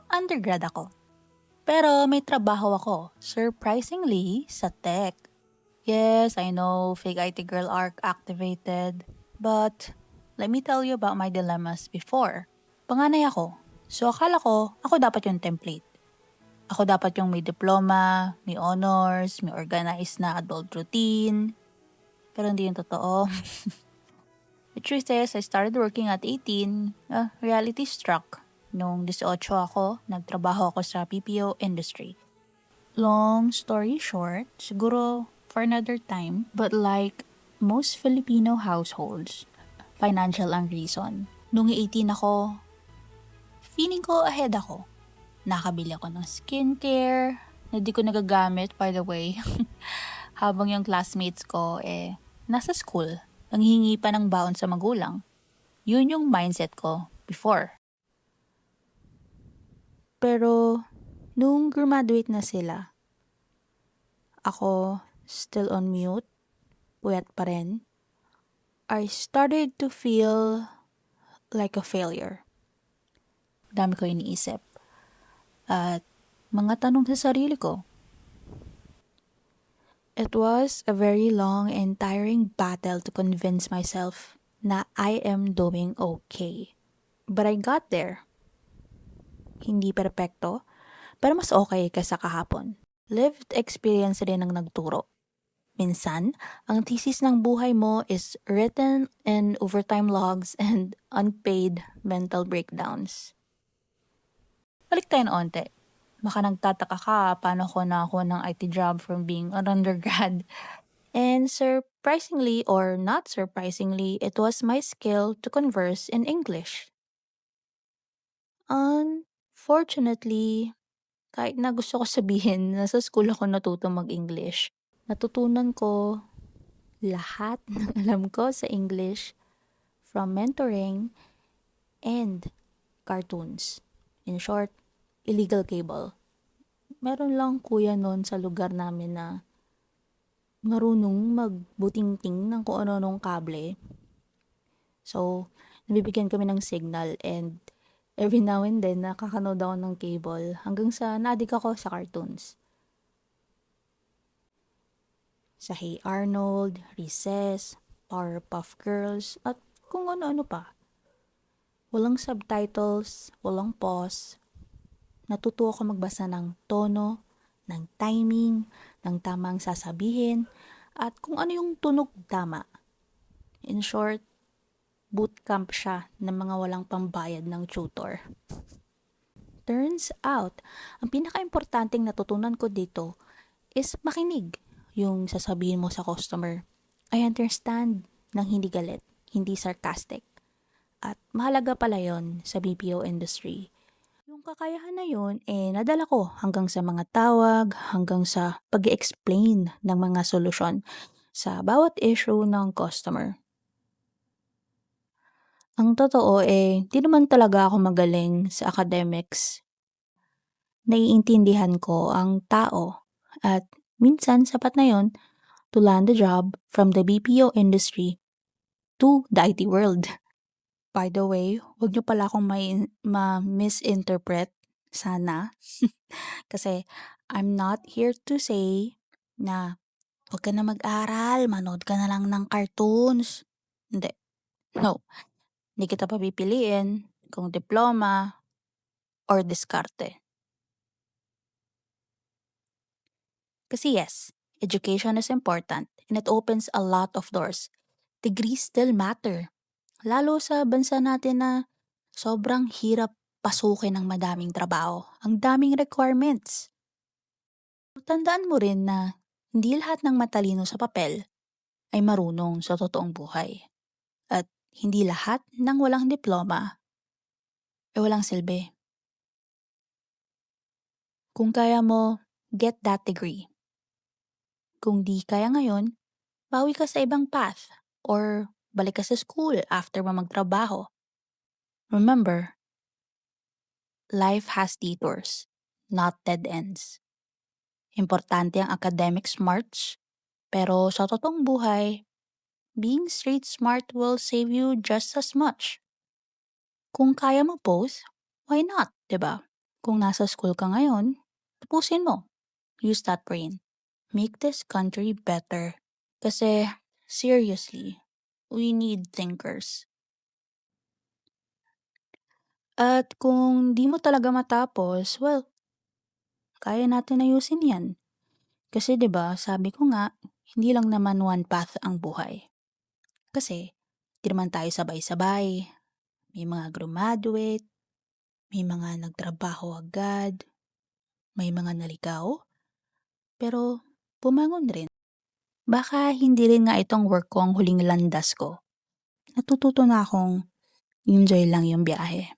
Undergrad ako. Pero may trabaho ako, surprisingly, sa tech. Yes, I know, fake IT girl arc activated. But, let me tell you about my dilemmas before. Panganay ako. So akala ko, ako dapat yung template. Ako dapat yung may diploma, may honors, may organized na adult routine. Pero hindi yung totoo. The truth is, I started working at 18. Reality struck. Nung 18 ako, nagtrabaho ako sa PPO industry. Long story short, siguro for another time, but like most Filipino households, financial ang reason. Nung 18 ako, feeling ko ahead ako. Nakabili ako ng skincare, na di ko nagagamit by the way. Habang yung classmates ko nasa school, nanghihingi pa ng baon sa magulang. Yun yung mindset ko before. Pero nung graduate na sila, ako still on mute, puyat pa rin, I started to feel like a failure. Dami ko iniisip. At mga tanong sa sarili ko. It was a very long and tiring battle to convince myself na I am doing okay. But I got there. Hindi perpekto, pero mas okay kaysa kahapon. Lived experience rin ang nagturo. Minsan, ang thesis ng buhay mo is written in overtime logs and unpaid mental breakdowns. Balik tayo na onte. Baka nagtataka ka paano ko nakakuha ng IT job from being an undergrad. And surprisingly or not surprisingly, it was my skill to converse in English. Unfortunately, kahit na gusto ko sabihin na sa school ako natuto mag-English, natutunan ko lahat ng alam ko sa English from mentoring and cartoons. In short, illegal cable. Meron lang kuya noon sa lugar namin na marunong magbutingting ng kung ano-anong kable. So, nabibigyan kami ng signal and every now and then nakakanood ako ng cable hanggang sa naadik ako sa cartoons. Sa Hey Arnold, Recess, Powerpuff Girls, at kung ano-ano pa. Walang subtitles, walang pause. Natuto ako magbasa ng tono, ng timing, ng tamang sasabihin, at kung ano yung tunog tama. In short, bootcamp siya ng mga walang pambayad ng tutor. Turns out, ang pinaka-importanting natutunan ko dito is makinig. Yung sasabihin mo sa customer, I understand, nang hindi galit, hindi sarcastic. At mahalaga pala yon sa BPO industry. Yung kakayahan na yun, nadala ko hanggang sa mga tawag, hanggang sa pag-explain ng mga solusyon sa bawat issue ng customer. Ang totoo di naman talaga ako magaling sa academics. Naiintindihan ko ang tao at minsan sapat na yon to land a job from the BPO industry to the IT world. By the way, wag niyo pala akong ma-misinterpret sana. Kasi I'm not here to say na wag ka na mag-aral, manood ka na lang ng cartoons. Hindi. No. Hindi kita papipiliin kung diploma or diskarte. Kasi yes, education is important and it opens a lot of doors. Degrees still matter. Lalo sa bansa natin na sobrang hirap pasukin ng madaming trabaho. Ang daming requirements. Tandaan mo rin na hindi lahat ng matalino sa papel ay marunong sa totoong buhay. At hindi lahat ng walang diploma ay walang silbi. Kung kaya mo, get that degree. Kung di kaya ngayon, bawi ka sa ibang path or balik ka sa school after mo magtrabaho. Remember, life has detours, not dead ends. Importante ang academic smarts, pero sa totoong buhay, being street smart will save you just as much. Kung kaya mo both, why not, 'di ba? Kung nasa school ka ngayon, tapusin mo. Use that brain. Make this country better. Kasi, seriously, we need thinkers. At kung di mo talaga matapos, well, kaya natin ayusin yan. Kasi 'di ba, sabi ko nga, hindi lang naman one path ang buhay. Kasi, di naman tayo sabay-sabay. May mga graduate, may mga nagtrabaho agad, may mga naligaw, pero bumangon rin. Baka hindi rin nga itong work ko ang huling landas ko. Natututo na akong enjoy lang yung biyahe.